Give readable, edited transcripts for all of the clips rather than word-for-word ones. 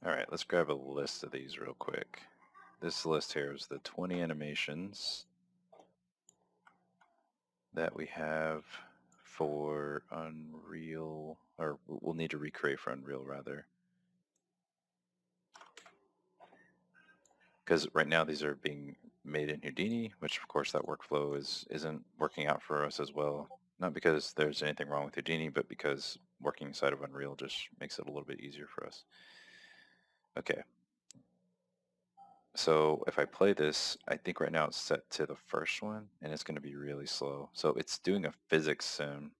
All right, let's grab a list of these real quick. This list here is the 20 animations that we have for Unreal, or we'll need to recreate for Unreal rather. Because right now these are being made in Houdini, which of course that workflow isn't working out for us as well. Not because there's anything wrong with Houdini, but because working inside of Unreal just makes it a little bit easier for us. Okay, so if I play this, I think right now it's set to the first one, and it's going to be really slow. So it's doing a physics sim.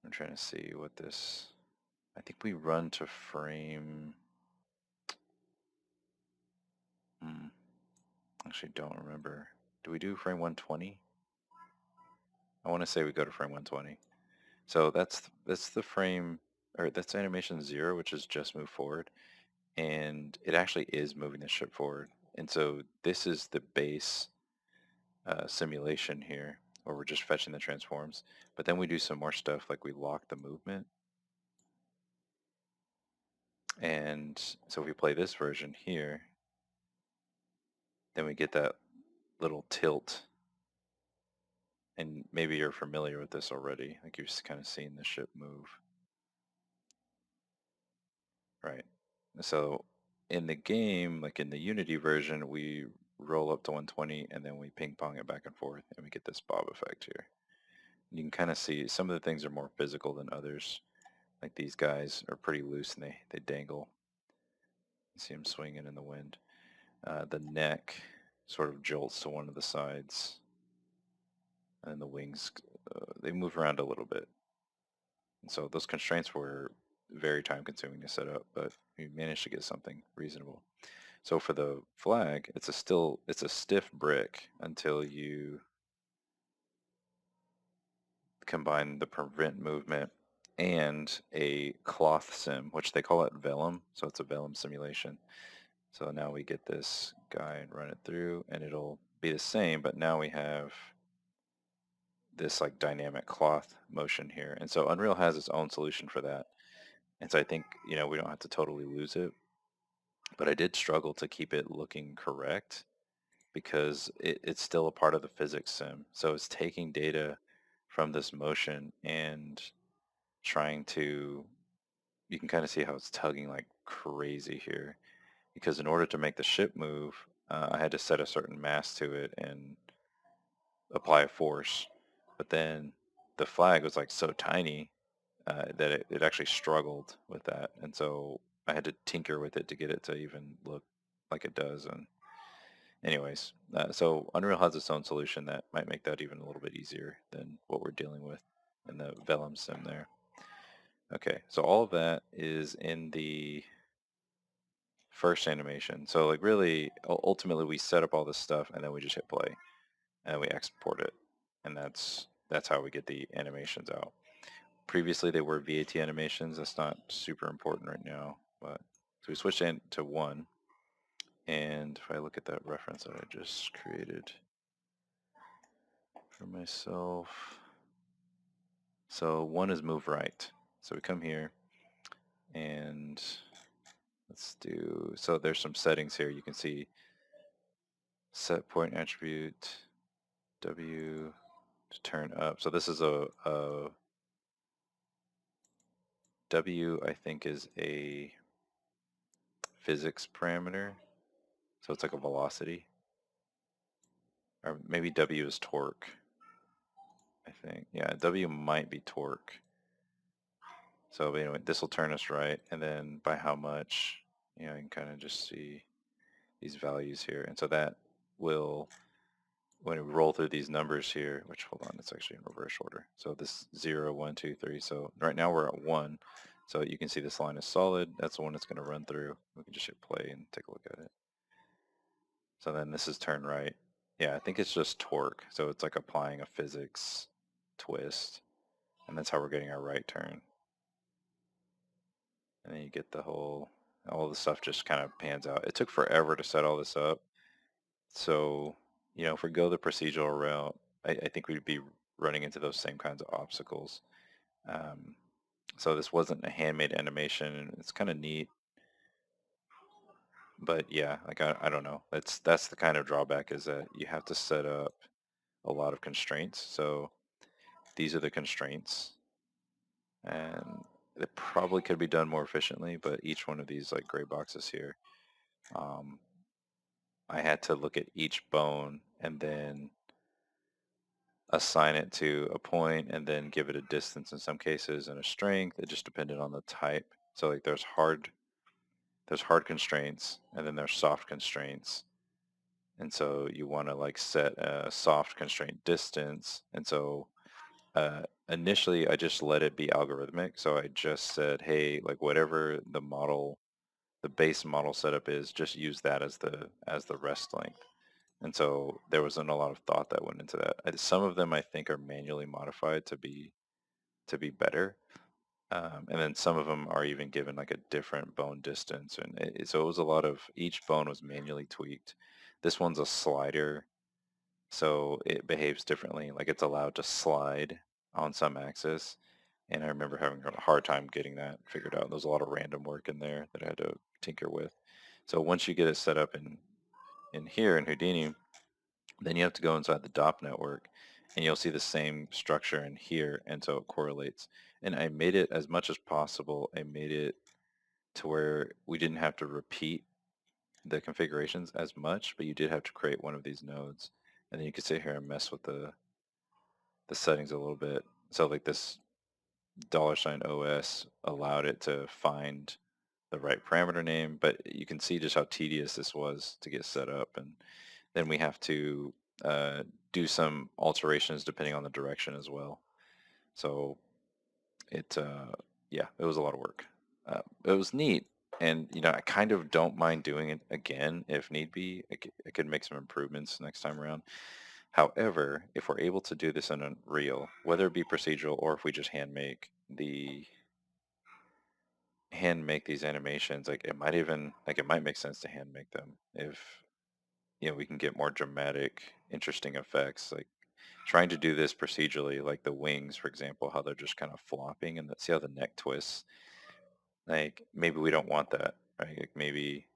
I'm trying to see what this... I think we run to frame... Actually don't remember. Do we do frame 120? I want to say we go to frame 120. So that's the frame, or that's animation 0, which is just move forward. And it actually is moving the ship forward. And so this is the base simulation here, where we're just fetching the transforms. But then we do some more stuff, like we lock the movement. And so if we play this version here, then we get that little tilt. And maybe you're familiar with this already, like you've kind of seen the ship move. Right. So in the game, like in the Unity version, we roll up to 120 and then we ping pong it back and forth and we get this bob effect here. You can kind of see some of the things are more physical than others. Like these guys are pretty loose and they dangle. You see them swinging in the wind. The neck sort of jolts to one of the sides, and the wings, they move around a little bit. And so those constraints were very time consuming to set up, but we managed to get something reasonable. So for the flag, it's a stiff brick until you combine the prevent movement and a cloth sim, which they call it vellum. So it's a vellum simulation. So now we get this guy and run it through, and it'll be the same, but now we have this like dynamic cloth motion here. And so Unreal has its own solution for that. And so I think, we don't have to totally lose it, but I did struggle to keep it looking correct because it's still a part of the physics sim. So it's taking data from this motion and trying to, you can kind of see how it's tugging like crazy here. Because in order to make the ship move, I had to set a certain mass to it and apply a force. But then the flag was like so tiny that it actually struggled with that. And so I had to tinker with it to get it to even look like it does. And anyways, so Unreal has its own solution that might make that even a little bit easier than what we're dealing with in the Vellum sim there. Okay, so all of that is in the first animation. So like really, ultimately we set up all this stuff and then we just hit play and we export it. And that's how we get the animations out. Previously they were VAT animations. That's not super important right now, but so we switched to 1. And if I look at that reference that I just created for myself, so 1 is move right. So we come here and let's do, so there's some settings here. You can see set point attribute, W to turn up. So this is a W, I think, is a physics parameter. So it's like a velocity. Or maybe W is torque, I think. Yeah, W might be torque. So anyway, this will turn us right. And then by how much, you can kind of just see these values here. And so that will, when we roll through these numbers here, which, hold on, it's actually in reverse order. So this 0, 1, 2, 3. So right now we're at 1. So you can see this line is solid. That's the one that's going to run through. We can just hit play and take a look at it. So then this is turn right. Yeah, I think it's just torque. So it's like applying a physics twist. And that's how we're getting our right turn. And then you get the whole, all the stuff just kind of pans out. It took forever to set all this up. So, if we go the procedural route, I think we'd be running into those same kinds of obstacles. So this wasn't a handmade animation, and it's kind of neat. But yeah, like I don't know. That's the kind of drawback, is that you have to set up a lot of constraints. So these are the constraints, and it probably could be done more efficiently, but each one of these like gray boxes here, um, I had to look at each bone and then assign it to a point and then give it a distance in some cases and a strength. It just depended on the type. So like there's hard constraints, and then there's soft constraints. And so you want to like set a soft constraint distance. And so initially I just let it be algorithmic. So I just said, hey, like whatever the base model setup is, just use that as the rest length. And so there wasn't a lot of thought that went into that. Some of them I think are manually modified to be better. And then some of them are even given like a different bone distance. And so it was a lot of, each bone was manually tweaked. This one's a slider, so it behaves differently. Like it's allowed to slide on some axis. And I remember having a hard time getting that figured out. There's a lot of random work in there that I had to tinker with. So once you get it set up in here in Houdini, then you have to go inside the DOP network, and you'll see the same structure in here, and so it correlates. And I made it, as much as possible, I made it to where we didn't have to repeat the configurations as much, but you did have to create one of these nodes. And then you could sit here and mess with the settings a little bit. So like this $OS allowed it to find the right parameter name, but you can see just how tedious this was to get set up. And then we have to uh, do some alterations depending on the direction as well. So it, yeah, it was a lot of work. It was neat, and I kind of don't mind doing it again if need be. I could make some improvements next time around. However, if we're able to do this in Unreal, whether it be procedural or if we just hand make these animations, like it might make sense to hand make them if we can get more dramatic, interesting effects. Like trying to do this procedurally, like the wings, for example, how they're just kind of flopping, and see how the neck twists. Like maybe we don't want that, right? Like maybe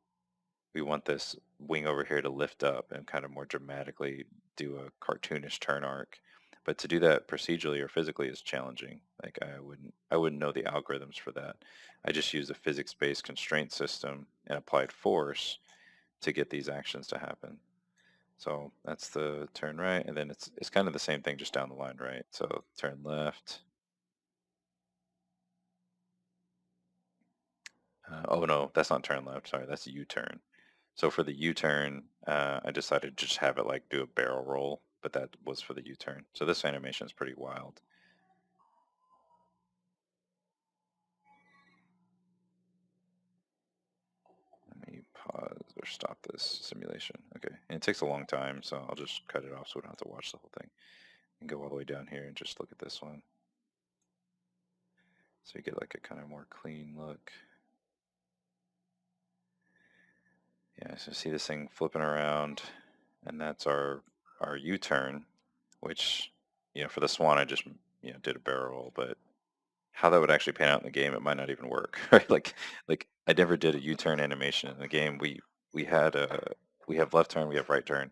we want this wing over here to lift up and kind of more dramatically do a cartoonish turn arc. But to do that procedurally or physically is challenging. Like I wouldn't know the algorithms for that. I just use a physics-based constraint system and applied force to get these actions to happen. So that's the turn right, and then it's kind of the same thing just down the line, right? So turn left. Oh no, that's not turn left. Sorry, that's U-turn. So for the U-turn, I decided to just have it like do a barrel roll, but that was for the U-turn. So this animation is pretty wild. Let me pause or stop this simulation. Okay, and it takes a long time, so I'll just cut it off so we don't have to watch the whole thing. And go all the way down here and just look at this one. So you get like a kind of more clean look. Yeah, so see this thing flipping around, and that's our U-turn, which, for the swan I just, did a barrel roll, but how that would actually pan out in the game, it might not even work, right? Like I never did a U-turn animation in the game. We have left turn, we have right turn,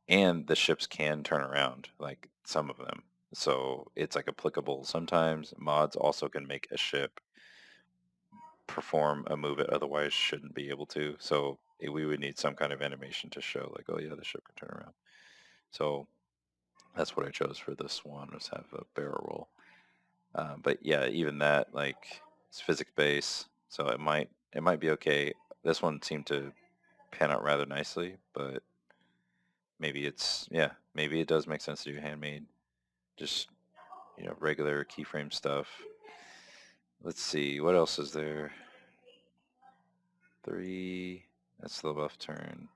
and the ships can turn around, like some of them. So it's like applicable. Sometimes mods also can make a ship perform a move it otherwise shouldn't be able to. So we would need some kind of animation to show like, oh yeah, the ship can turn around. So that's what I chose for this one, was have a barrel roll. But yeah, even that, like, it's physics based, so it might be okay. This one seemed to pan out rather nicely, but maybe it does make sense to do handmade, just regular keyframe stuff. Let's see, what else is there? 3, that's the left turn.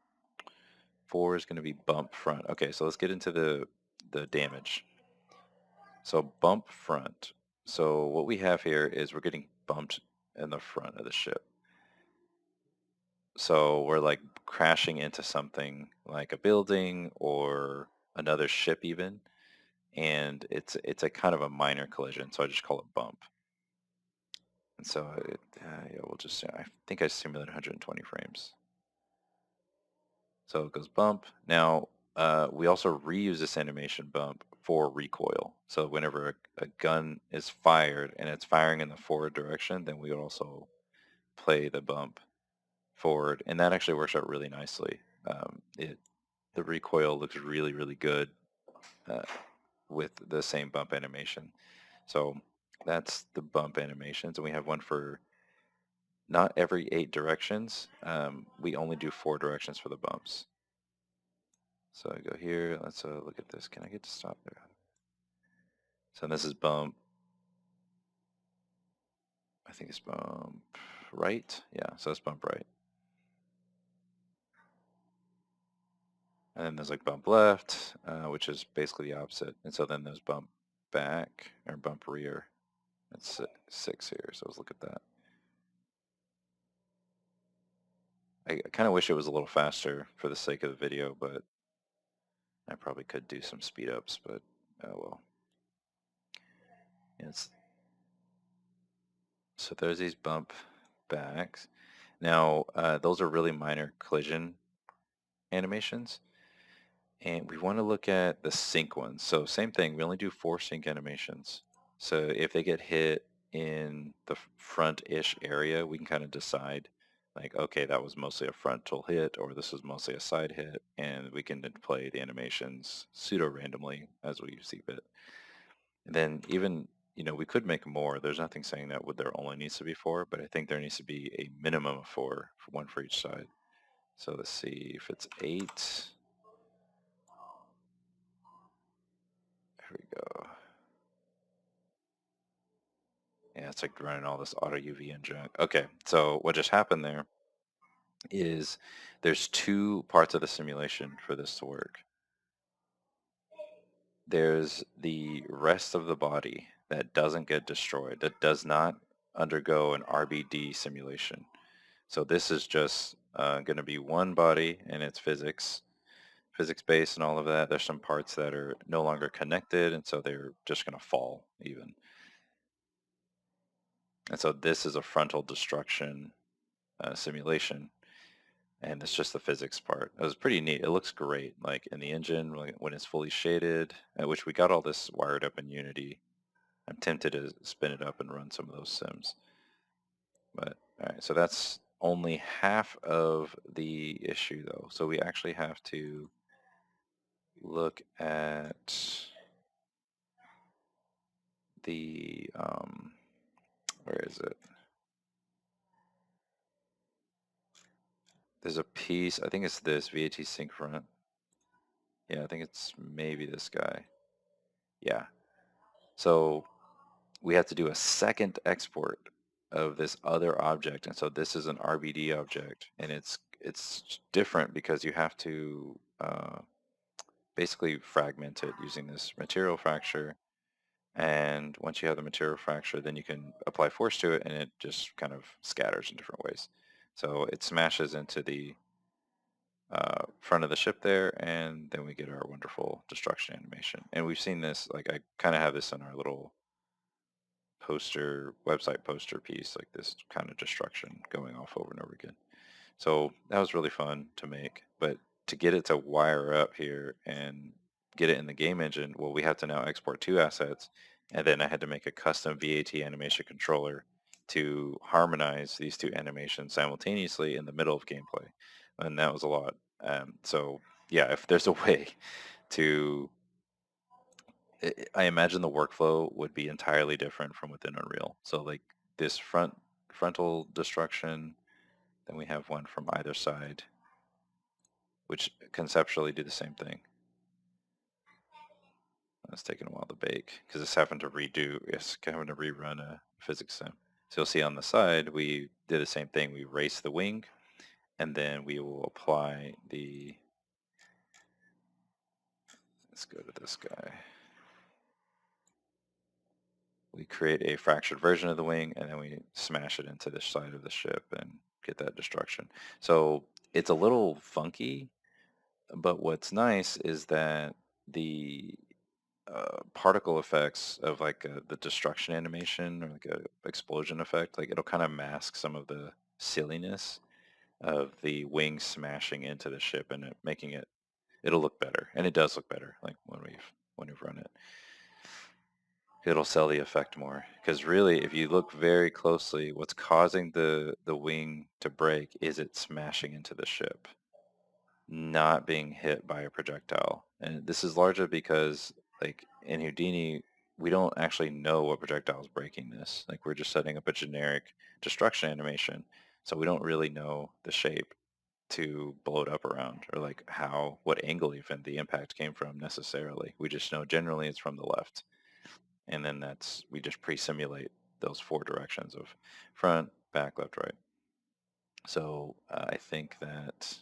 4 is going to be bump front. Okay, so let's get into the damage. So bump front. So what we have here is we're getting bumped in the front of the ship. So we're like crashing into something like a building or another ship even, and it's a kind of a minor collision, so I just call it bump. And so yeah, we'll just, I think I simulated 120 frames. So it goes bump. Now, we also reuse this animation bump for recoil. So whenever a gun is fired and it's firing in the forward direction, then we would also play the bump forward, and that actually works out really nicely. The recoil looks really, really good uh, with the same bump animation. So that's the bump animations, and we have one for not every 8 directions. We only do 4 directions for the bumps. So I go here. Let's look at this. Can I get to stop there? So this is bump. I think it's bump right. Yeah, so it's bump right. And then there's like bump left, which is basically the opposite. And so then there's bump back or bump rear. That's 6 here. So let's look at that. I kind of wish it was a little faster for the sake of the video, but I probably could do some speed ups, but oh well. It's, so there's these bump backs. Now, those are really minor collision animations. And we want to look at the sync ones. So same thing, we only do 4 sync animations. So if they get hit in the front-ish area, we can kind of decide like, okay, that was mostly a frontal hit or this was mostly a side hit, and we can then play the animations pseudo-randomly as we see fit. And then even, we could make more. There's nothing saying that there only needs to be 4, but I think there needs to be a minimum of 4, for one for each side. So let's see if it's 8. Here we go. Yeah, it's like running all this auto UV and junk. Okay, so what just happened there is there's 2 parts of the simulation for this to work. There's the rest of the body that doesn't get destroyed, that does not undergo an RBD simulation. So this is just going to be one body and its physics-based and all of that. There's some parts that are no longer connected, and so they're just going to fall even. And so this is a frontal destruction simulation, and it's just the physics part. It was pretty neat. It looks great, like in the engine when it's fully shaded, which we got all this wired up in Unity. I'm tempted to spin it up and run some of those sims. But all right, so that's only half of the issue though. So we actually have to look at the, where is it? There's a piece, I think it's this VAT sync front. Yeah, I think it's maybe this guy. Yeah. So we have to do a second export of this other object, and so this is an RBD object, and it's different because you have to basically fragment it using this material fracture, and once you have the material fracture, then you can apply force to it, and it just kind of scatters in different ways. So it smashes into the front of the ship there, and then we get our wonderful destruction animation. And we've seen this, like I kind of have this in our little website poster piece, like this kind of destruction going off over and over again. So that was really fun to make, but to get it to wire up here and get it in the game engine, well, we have to now export 2 assets, and then I had to make a custom VAT animation controller to harmonize these 2 animations simultaneously in the middle of gameplay, and that was a lot. So yeah, if there's a way to I imagine the workflow would be entirely different from within Unreal. So like this frontal destruction, then we have one from either side, which conceptually do the same thing. It's taking a while to bake because it's having to rerun a physics sim. So you'll see on the side, we did the same thing. We race the wing, and then we will apply let's go to this guy. We create a fractured version of the wing, and then we smash it into the side of the ship and get that destruction. So it's a little funky, but what's nice is that the particle effects of like the destruction animation or like a explosion effect, like it'll kind of mask some of the silliness of the wings smashing into the ship and it making it'll look better, and it does look better. Like when we've run it, it'll sell the effect more. Because really, if you look very closely, what's causing the wing to break is it smashing into the ship, not being hit by a projectile. And this is largely because, like in Houdini, we don't actually know what projectile is breaking this. Like we're just setting up a generic destruction animation, so we don't really know the shape to blow it up around or like what angle even the impact came from necessarily. We just know generally it's from the left. And then we just pre-simulate those four directions of front, back, left, right. So I think that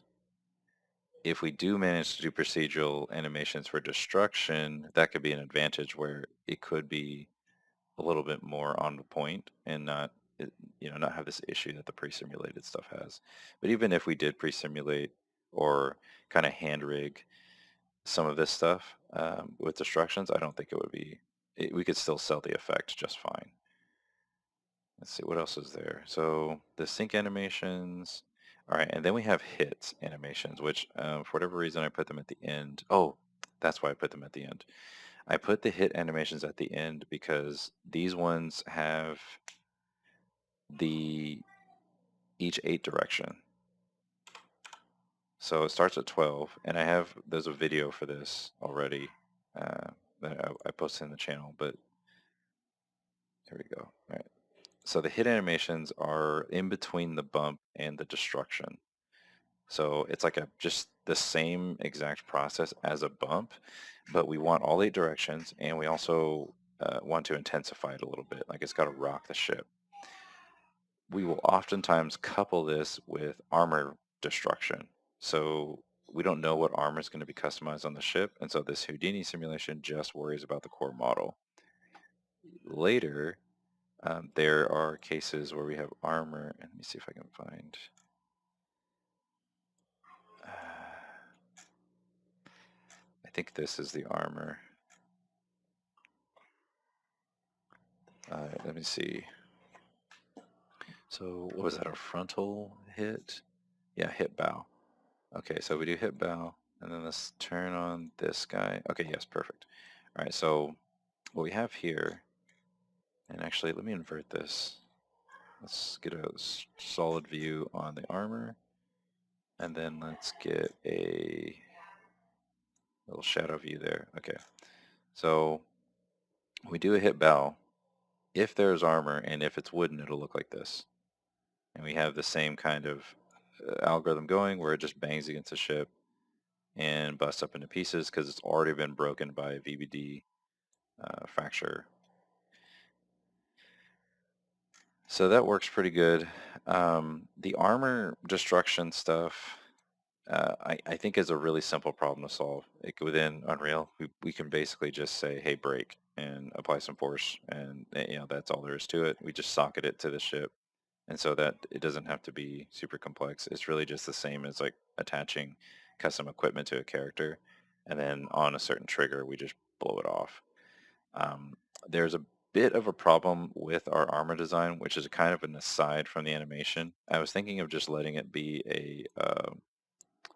if we do manage to do procedural animations for destruction, that could be an advantage where it could be a little bit more on the point and not have this issue that the pre-simulated stuff has. But even if we did pre-simulate or kind of hand rig some of this stuff with destructions, I don't think it would be. We could still sell the effect just fine. Let's see, what else is there? So the sync animations. All right, and then we have hits animations, which for whatever reason I put them at the end. Oh, that's why I put them at the end. I put the hit animations at the end because these ones have the each 8 direction. So it starts at 12, and there's a video for this already that I posted in the channel, but here we go. All right. So the hit animations are in between the bump and the destruction. So it's like just the same exact process as a bump, but we want all 8 directions, and we also want to intensify it a little bit. Like it's got to rock the ship. We will oftentimes couple this with armor destruction. So we don't know what armor is going to be customized on the ship, and so this Houdini simulation just worries about the core model. Later, there are cases where we have armor, and let me see if I can find. I think this is the armor. Let me see. So what was that, a frontal hit? Yeah, hit bow. Okay, so we do hit bow, and then let's turn on this guy. Okay, yes, perfect. All right, so what we have here, and actually let me invert this. Let's get a solid view on the armor, and then let's get a little shadow view there. Okay, so we do a hit bow. If there's armor, and if it's wooden, it'll look like this. And we have the same kind of algorithm going where it just bangs against the ship and busts up into pieces because it's already been broken by a VBD fracture. So that works pretty good. The armor destruction stuff, I think is a really simple problem to solve. Within Unreal, we can basically just say, hey, break, and apply some force, and that's all there is to it. We just socket it to the ship, and so that it doesn't have to be super complex. It's really just the same as like attaching custom equipment to a character, and then on a certain trigger, we just blow it off. Um, there's a bit of a problem with our armor design, which is kind of an aside from the animation. I was thinking of just letting it be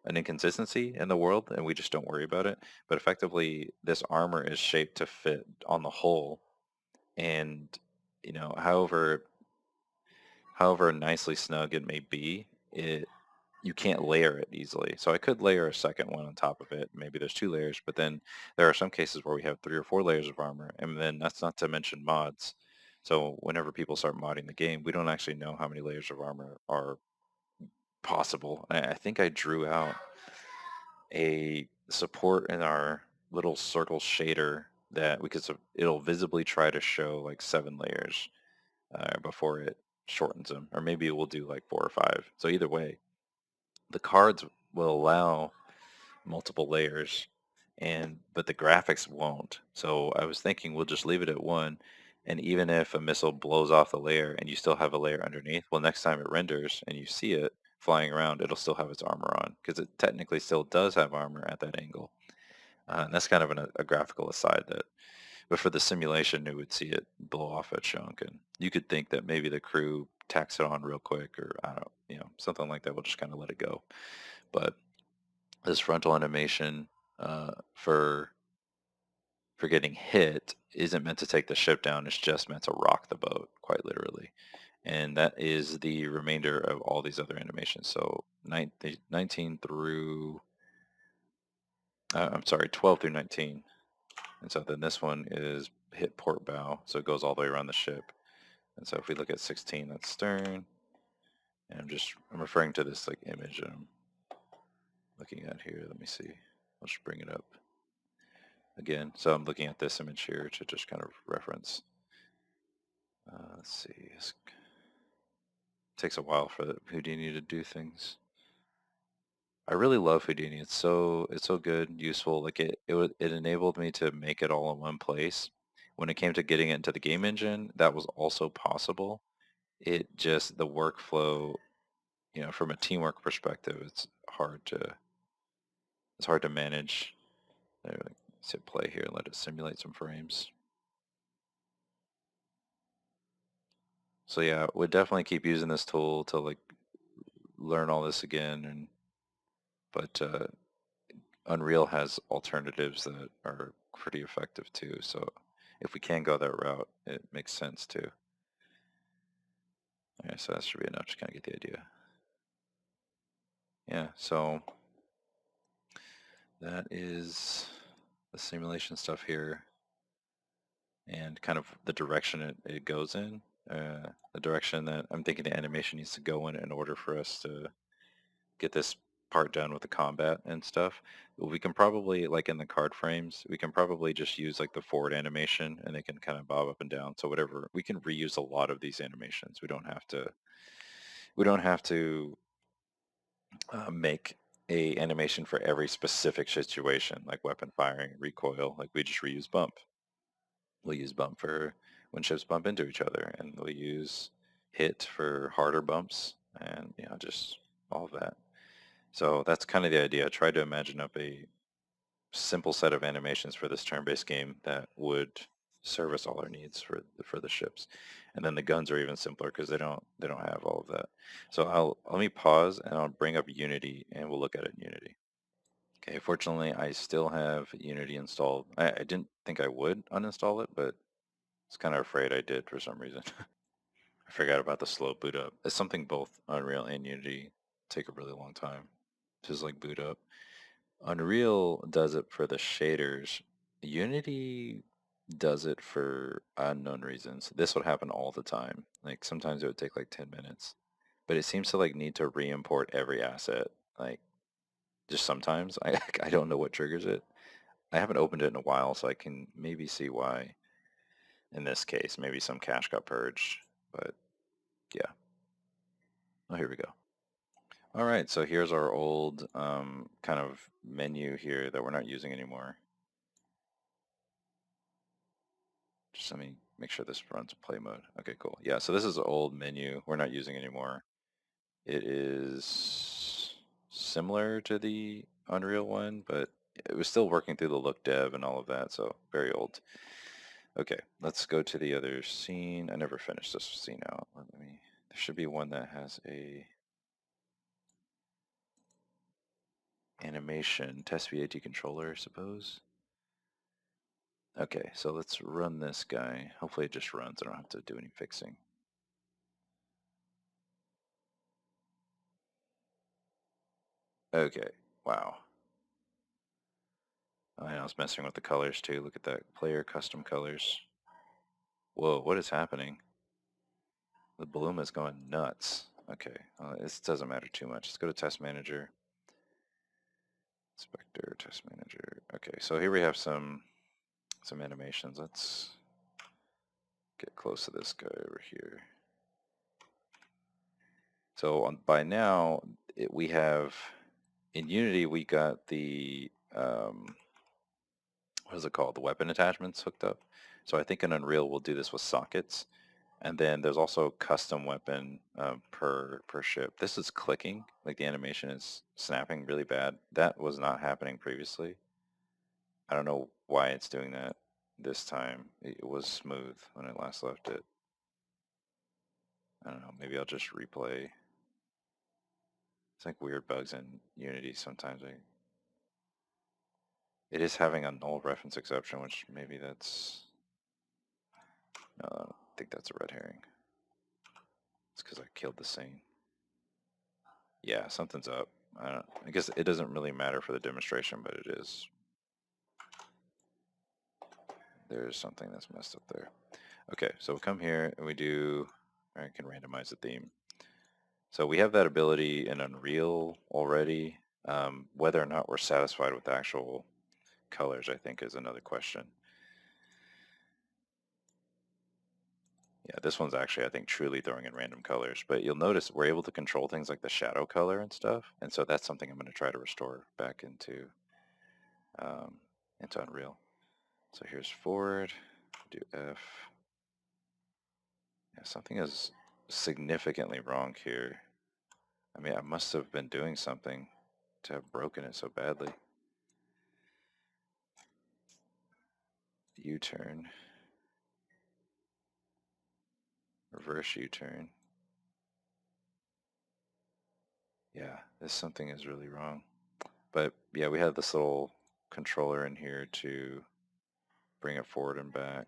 an inconsistency in the world, and we just don't worry about it. But effectively, this armor is shaped to fit on the hull, and however nicely snug it may be, you can't layer it easily. So I could layer a second one on top of it. Maybe there's 2 layers, but then there are some cases where we have 3 or 4 layers of armor, and then that's not to mention mods. So whenever people start modding the game, we don't actually know how many layers of armor are possible. I think I drew out a support in our little circle shader that it'll visibly try to show like 7 layers before it shortens them, or maybe it will do like 4 or 5. So either way, the cards will allow multiple layers, but the graphics won't. So I was thinking we'll just leave it at 1, and even if a missile blows off the layer and you still have a layer underneath, well, next time it renders and you see it flying around, it'll still have its armor on because it technically still does have armor at that angle. And that's kind of a graphical aside that, but for the simulation, you would see it blow off a chunk, and you could think that maybe the crew tacks it on real quick, or I don't know, something like that. We'll just kind of let it go. But this frontal animation for getting hit isn't meant to take the ship down. It's just meant to rock the boat, quite literally. And that is the remainder of all these other animations. So 19 through, I'm sorry, 12 through 19. And so then this one is hit port bow, so it goes all the way around the ship. And so if we look at 16, that's stern. And I'm referring to this like image I'm looking at here. Let me see. I'll just bring it up again. So I'm looking at this image here to just kind of reference. Let's see. It takes a while for Houdini to do things. I really love Houdini. It's so good, useful. Like it enabled me to make it all in one place. When it came to getting it into the game engine, that was also possible. It just the workflow, from a teamwork perspective, it's hard to manage. There, let's hit play here and let it simulate some frames. So yeah, we'd definitely keep using this tool to like learn all this again, but Unreal has alternatives that are pretty effective too. So if we can go that route, it makes sense too. Okay, so that should be enough to kind of get the idea. Yeah, so that is the simulation stuff here and kind of the direction it goes in. The direction that I'm thinking the animation needs to go in order for us to get this part done with the combat and stuff. We can probably, like in the card frames, we can probably just use like the forward animation and they can kind of bob up and down. So whatever, we can reuse a lot of these animations. We don't have to make a animation for every specific situation, like weapon firing, recoil. Like we just reuse bump. We'll use bump for when ships bump into each other, and we'll use hit for harder bumps, and just all of that. So that's kind of the idea. I tried to imagine up a simple set of animations for this turn-based game that would service all our needs for the ships. And then the guns are even simpler because they don't have all of that. So let me pause and I'll bring up Unity and we'll look at it in Unity. Okay, fortunately I still have Unity installed. I didn't think I would uninstall it, but I was kind of afraid I did for some reason. I forgot about the slow boot up. It's something both Unreal and Unity take a really long time to just like boot up. Unreal does it for the shaders. Unity does it for unknown reasons. This would happen all the time. Like sometimes it would take like 10 minutes. But it seems to like need to re-import every asset. Like just sometimes. I don't know what triggers it. I haven't opened it in a while, so I can maybe see why in this case. Maybe some cache got purged. But yeah. Oh, here we go. All right, so here's our old kind of menu here that we're not using anymore. Just let me make sure this runs play mode. Okay, cool. Yeah, so this is an old menu we're not using anymore. It is similar to the Unreal one, but it was still working through the look dev and all of that, so very old. Okay, let's go to the other scene. I never finished this scene out. There should be one that has a animation, test VAT controller, I suppose. Okay, so let's run this guy. Hopefully it just runs. I don't have to do any fixing. Okay, wow. I was messing with the colors too. Look at that. Player custom colors. Whoa, what is happening? The bloom is going nuts. Okay, this doesn't matter too much. Let's go to test manager. Inspector, test manager. Okay, so here we have some animations. Let's get close to this guy over here. So by now, we have, in Unity, we got the, what is it called? The weapon attachments hooked up. So I think in Unreal, we'll do this with sockets. And then there's also custom weapon per ship. This is clicking, like the animation is snapping really bad. That was not happening previously. I don't know why it's doing that this time. It was smooth when I last left it. I don't know, maybe I'll just replay. It's like weird bugs in Unity sometimes. It is having a null reference exception, which maybe that's... No, I don't think that's a red herring. It's because I killed the scene. Yeah, something's up. I guess it doesn't really matter for the demonstration, but it is. There's something that's messed up there. Okay, so we'll come here and we do... I can randomize the theme. So we have that ability in Unreal already. Whether or not we're satisfied with the actual colors, I think, is another question. Yeah, this one's actually, I think, truly throwing in random colors. But you'll notice we're able to control things like the shadow color and stuff. And so that's something I'm going to try to restore back into Unreal. So here's forward, do F. Yeah, something is significantly wrong here. I mean, I must have been doing something to have broken it so badly. U-turn. Reverse U-turn. Yeah, this something is really wrong. But yeah, we have this little controller in here to bring it forward and back.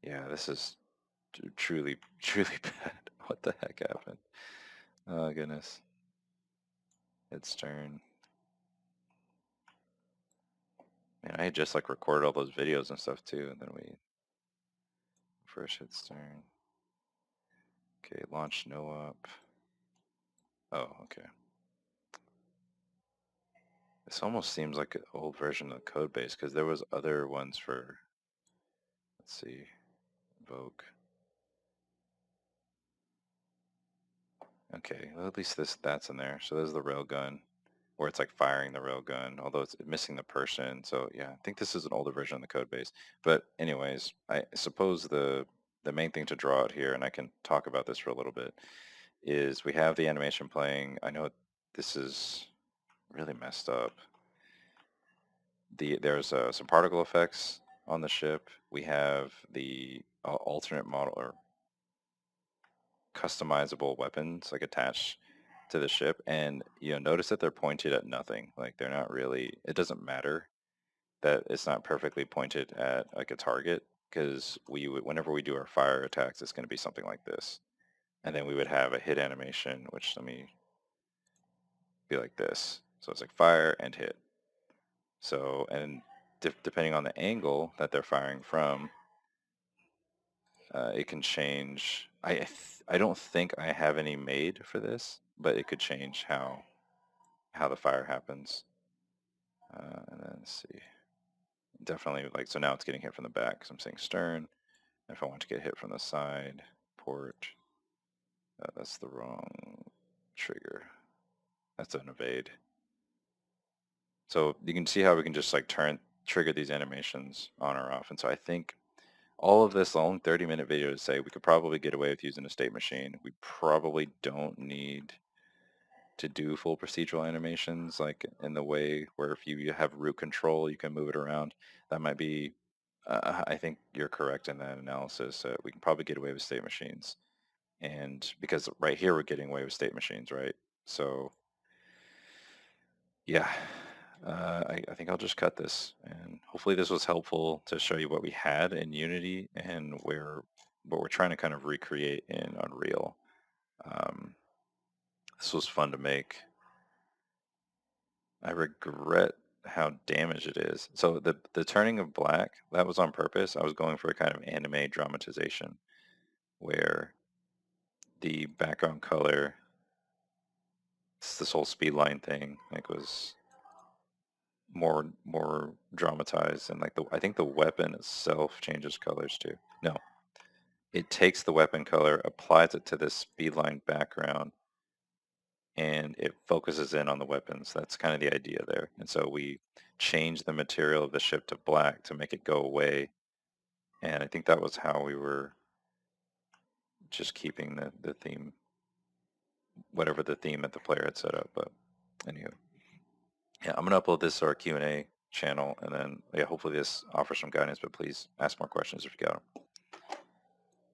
Yeah, this is truly, truly bad. What the heck happened? Oh, goodness. Its turn. Man, I had just like recorded all those videos and stuff too, and then we first hit turn. Okay, launch no up. Oh, okay. This almost seems like an old version of the code base because there was other ones for, let's see, invoke. Okay, well at least that's in there. So there's the railgun, where it's like firing the railgun, although it's missing the person. So yeah, I think this is an older version of the code base. But anyways, I suppose the main thing to draw out here, and I can talk about this for a little bit, is we have the animation playing. I know this is really messed up. There's some particle effects on the ship. We have the alternate model or customizable weapons like attached to the ship, and notice that they're pointed at nothing. Like they're not really. It doesn't matter that it's not perfectly pointed at like a target because whenever we do our fire attacks, it's going to be something like this, and then we would have a hit animation, which let me be like this. So it's like fire and hit. So and depending on the angle that they're firing from, it can change. I don't think I have any made for this, but it could change how the fire happens. And then let's see. Definitely like so now it's getting hit from the back because I'm saying stern. If I want to get hit from the side, port. That's the wrong trigger. That's an evade. So you can see how we can just like trigger these animations on or off. And so I think all of this long 30-minute video to say we could probably get away with using a state machine. We probably don't need to do full procedural animations like in the way where if you have root control, you can move it around. That might be, I think you're correct in that analysis. We can probably get away with state machines. And because right here we're getting away with state machines, right? So yeah, I think I'll just cut this, and hopefully this was helpful to show you what we had in Unity and what we're trying to kind of recreate in Unreal. This was fun to make. I regret how damaged it is. So the turning of black, that was on purpose. I was going for a kind of anime dramatization where the background color, this whole speed line thing, like was more dramatized, and like I think the weapon itself changes colors too. No, it takes the weapon color, applies it to this speedline background, and it focuses in on the weapons. That's kind of the idea there. And so we change the material of the ship to black to make it go away. And I think that was how we were just keeping the theme, whatever the theme that the player had set up. But Anywho, yeah, I'm gonna upload this to our Q&A channel, and then yeah, hopefully this offers some guidance. But please ask more questions if you got them.